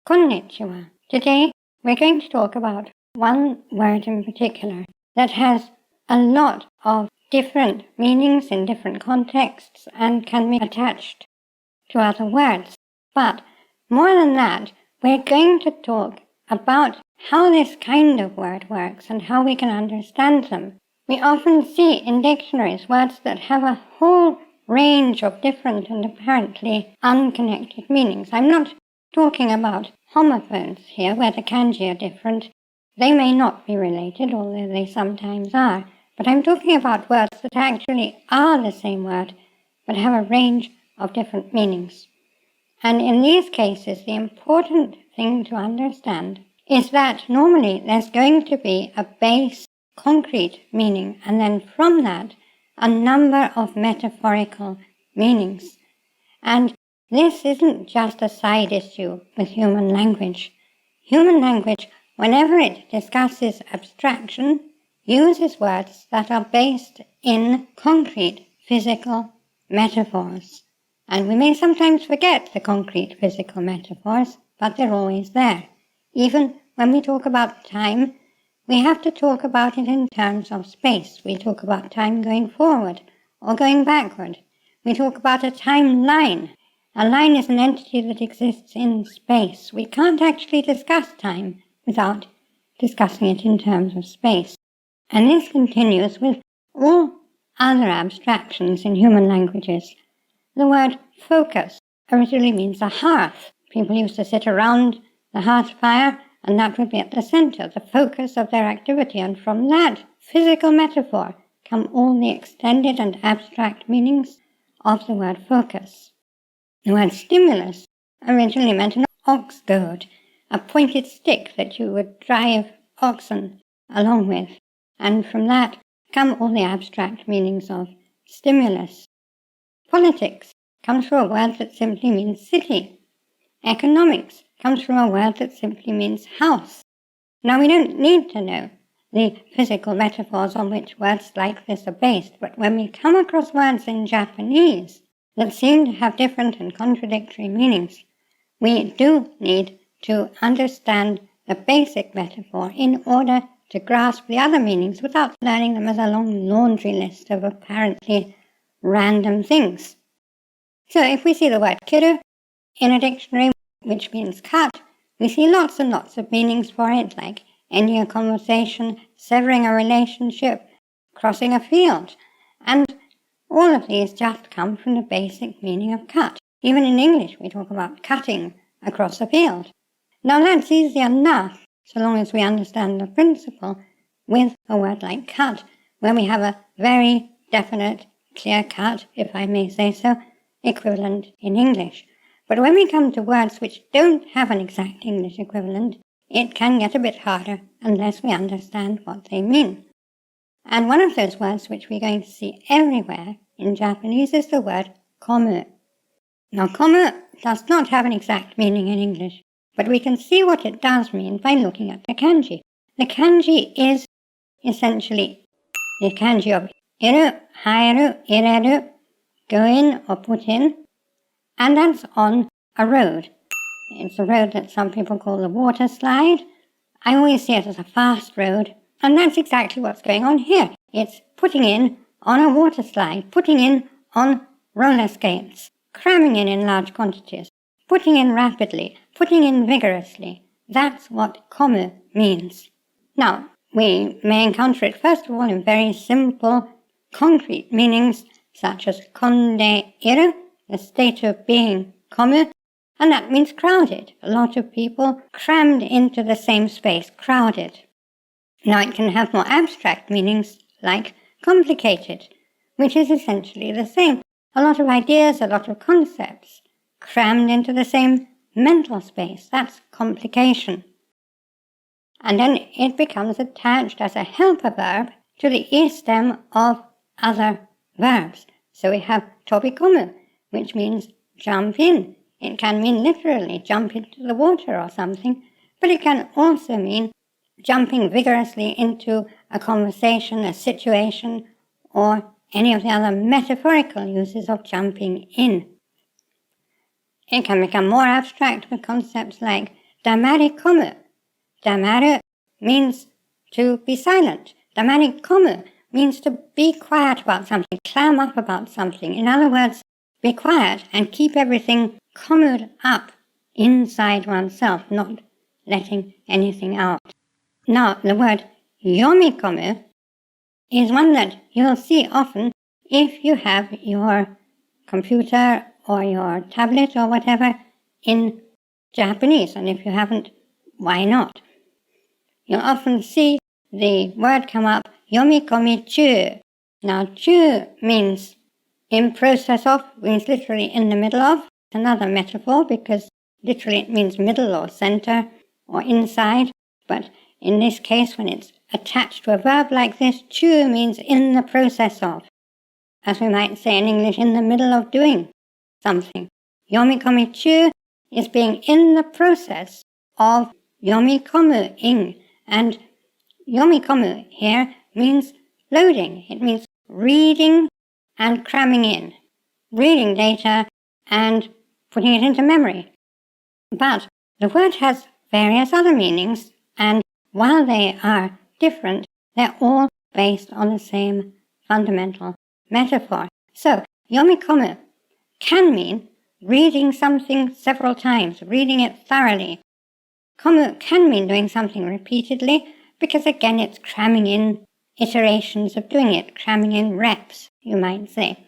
Konnichiwa. Today we're going to talk about one word in particular that has a lot of different meanings in different contexts and can be attached to other words. But more than that, we're going to talk about how this kind of word works and how we can understand them. We often see in dictionaries words that have a whole range of different and apparently unconnected meanings. I'm not talking about homophones here, where the kanji are different. They may not be related, although they sometimes are. But I'm talking about words that actually are the same word, but have a range of different meanings. And in these cases, the important thing to understand is that normally there's going to be a base, concrete meaning, and then from that, a number of metaphorical meanings. And this isn't just a side issue with human language. Human language, whenever it discusses abstraction, uses words that are based in concrete physical metaphors. And we may sometimes forget the concrete physical metaphors, but they're always there. Even when we talk about time, we have to talk about it in terms of space. We talk about time going forward or going backward. We talk about a timeline. A line is an entity that exists in space. We can't actually discuss time without discussing it in terms of space. And this continues with all other abstractions in human languages. The word focus originally means a hearth. People used to sit around the hearth fire, and that would be at the center, the focus of their activity. And from that physical metaphor come all the extended and abstract meanings of the word focus. The word stimulus originally meant an ox goad, a pointed stick that you would drive oxen along with. And from that come all the abstract meanings of stimulus. Politics comes from a word that simply means city. Economics comes from a word that simply means house. Now, we don't need to know the physical metaphors on which words like this are based, but when we come across words in Japanese that seem to have different and contradictory meanings, we do need to understand the basic metaphor in order to grasp the other meanings without learning them as a long laundry list of apparently random things. So if we see the word kiru in a dictionary, which means cut, we see lots and lots of meanings for it, like ending a conversation, severing a relationship, crossing a field. And all of these just come from the basic meaning of cut. Even in English, we talk about cutting across a field. Now that's easy enough, so long as we understand the principle, with a word like cut, where we have a very definite, clear-cut, if I may say so, equivalent in English. But when we come to words which don't have an exact English equivalent, it can get a bit harder unless we understand what they mean. And one of those words which we're going to see everywhere in Japanese is the word Komu. Now, Komu does not have an exact meaning in English, but we can see what it does mean by looking at the kanji. The kanji is essentially the kanji of iru, hairu, ireru, go in or put in, and that's on a road. It's a road that some people call the water slide. I always see it as a fast road, and that's exactly what's going on here. It's putting in on a water slide, putting in on roller skates, cramming in large quantities, putting in rapidly, putting in vigorously. That's what komu means. Now, we may encounter it first of all in very simple, concrete meanings, such as konde iru, the state of being komu, and that means crowded. A lot of people crammed into the same space, crowded. Now it can have more abstract meanings, like complicated, which is essentially the same. A lot of ideas, a lot of concepts, crammed into the same mental space. That's complication. And then it becomes attached as a helper verb to the e stem of other verbs. So we have tobikomu, which means jump in. It can mean literally jump into the water or something, but it can also mean jumping vigorously into a conversation, a situation, or any of the other metaphorical uses of jumping in. It can become more abstract with concepts like Damari Komu. Damaru means to be silent. Damari Komu means to be quiet about something, clam up about something. In other words, be quiet and keep everything komued up inside oneself, not letting anything out. Now, the word yomikomu is one that you'll see often if you have your computer or your tablet or whatever in Japanese, and if you haven't, why not? You'll often see the word come up, yomikomi chu. Now, chu means in process of, means literally in the middle of. Another metaphor, because literally it means middle or center or inside, but in this case, when it's attached to a verb like this, chu means in the process of. As we might say in English, in the middle of doing something. Yomikomi chu is being in the process of yomikomu-ing. And yomikomu here means loading. It means reading and cramming in. Reading data and putting it into memory. But the word has various other meanings, and while they are different, they're all based on the same fundamental metaphor. So, yomikomu can mean reading something several times, reading it thoroughly. Komu can mean doing something repeatedly, because again it's cramming in iterations of doing it, cramming in reps, you might say.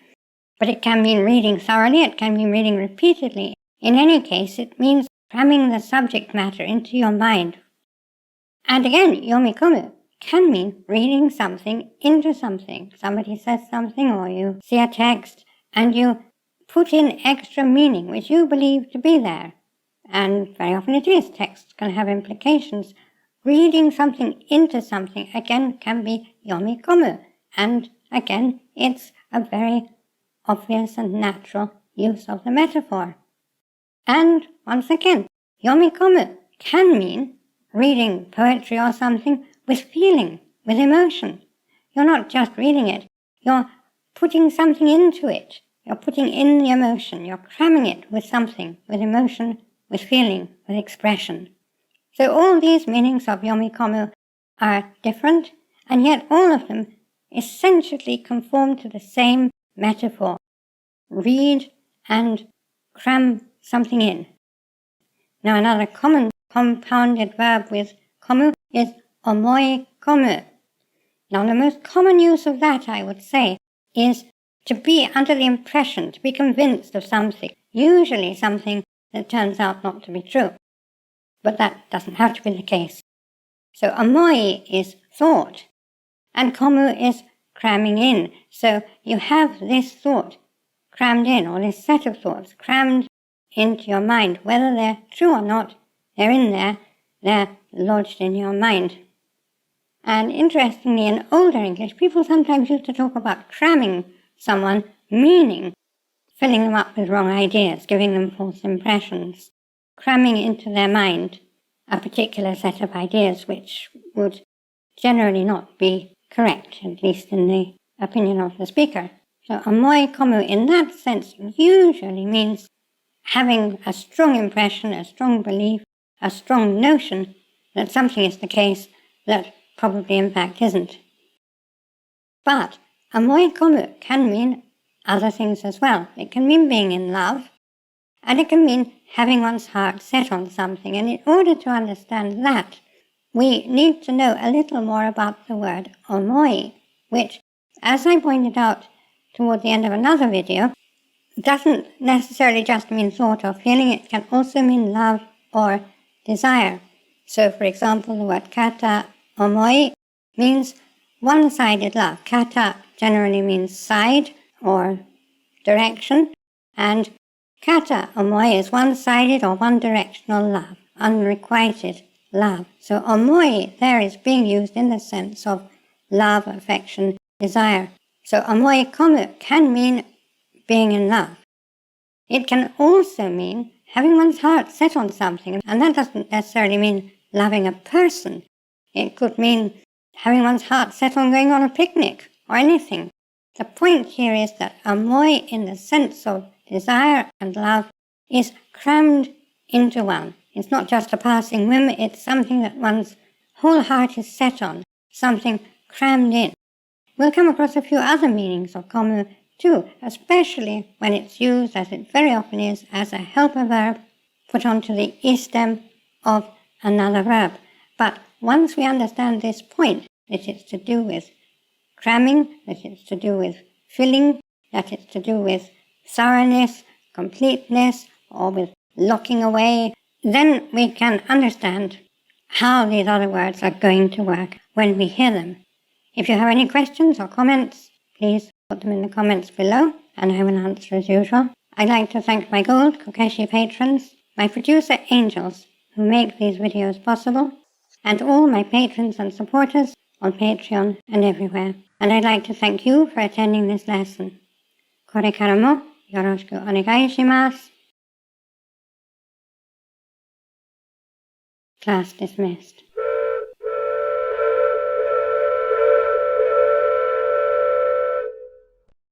But it can mean reading thoroughly, it can mean reading repeatedly. In any case, it means cramming the subject matter into your mind. And again, yomikomu can mean reading something into something. Somebody says something, or you see a text, and you put in extra meaning which you believe to be there. And very often it is. Texts can have implications. Reading something into something, again, can be yomikomu. And again, it's a very obvious and natural use of the metaphor. And once again, yomikomu can mean reading poetry or something with feeling, with emotion. You're not just reading it, you're putting something into it. You're putting in the emotion, you're cramming it with something, with emotion, with feeling, with expression. So all these meanings of yomikomu are different, and yet all of them essentially conform to the same metaphor. Read and cram something in. Now another common compounded verb with komu is omoi komu. Now the most common use of that, I would say, is to be under the impression, to be convinced of something, usually something that turns out not to be true. But that doesn't have to be the case. So omoi is thought, and komu is cramming in. So you have this thought crammed in, or this set of thoughts crammed into your mind. Whether they're true or not, they're in there, they're lodged in your mind. And interestingly, in older English, people sometimes used to talk about cramming someone, meaning filling them up with wrong ideas, giving them false impressions, cramming into their mind a particular set of ideas which would generally not be correct, at least in the opinion of the speaker. So omoi komu in that sense usually means having a strong impression, a strong belief, a strong notion that something is the case that probably in fact isn't. But omoi komu can mean other things as well. It can mean being in love, and it can mean having one's heart set on something. And in order to understand that, we need to know a little more about the word omoi, which, as I pointed out toward the end of another video, doesn't necessarily just mean thought or feeling. It can also mean love or desire. So, for example, the word kata omoi means one-sided love. Kata generally means side or direction, and kata omoi is one-sided or one-directional love, unrequited love. So omoi there is being used in the sense of love, affection, desire. So omoi komu can mean being in love. It can also mean having one's heart set on something, and that doesn't necessarily mean loving a person. It could mean having one's heart set on going on a picnic or anything. The point here is that omoi in the sense of desire and love is crammed into one, It's not just a passing whim, it's something that one's whole heart is set on, something crammed in. We'll come across a few other meanings of Komu too, especially when it's used, as it very often is, as a helper verb put onto the istem of another verb. But once we understand this point, that it's to do with cramming, that it's to do with filling, that it's to do with thoroughness, completeness, or with locking away, then we can understand how these other words are going to work when we hear them. If you have any questions or comments, please put them in the comments below, and I will answer as usual. I'd like to thank my gold Kokeshi patrons, my producer angels who make these videos possible, and all my patrons and supporters on Patreon and everywhere. And I'd like to thank you for attending this lesson. Korekara mo yoroshiku onegai shimasu. Class dismissed.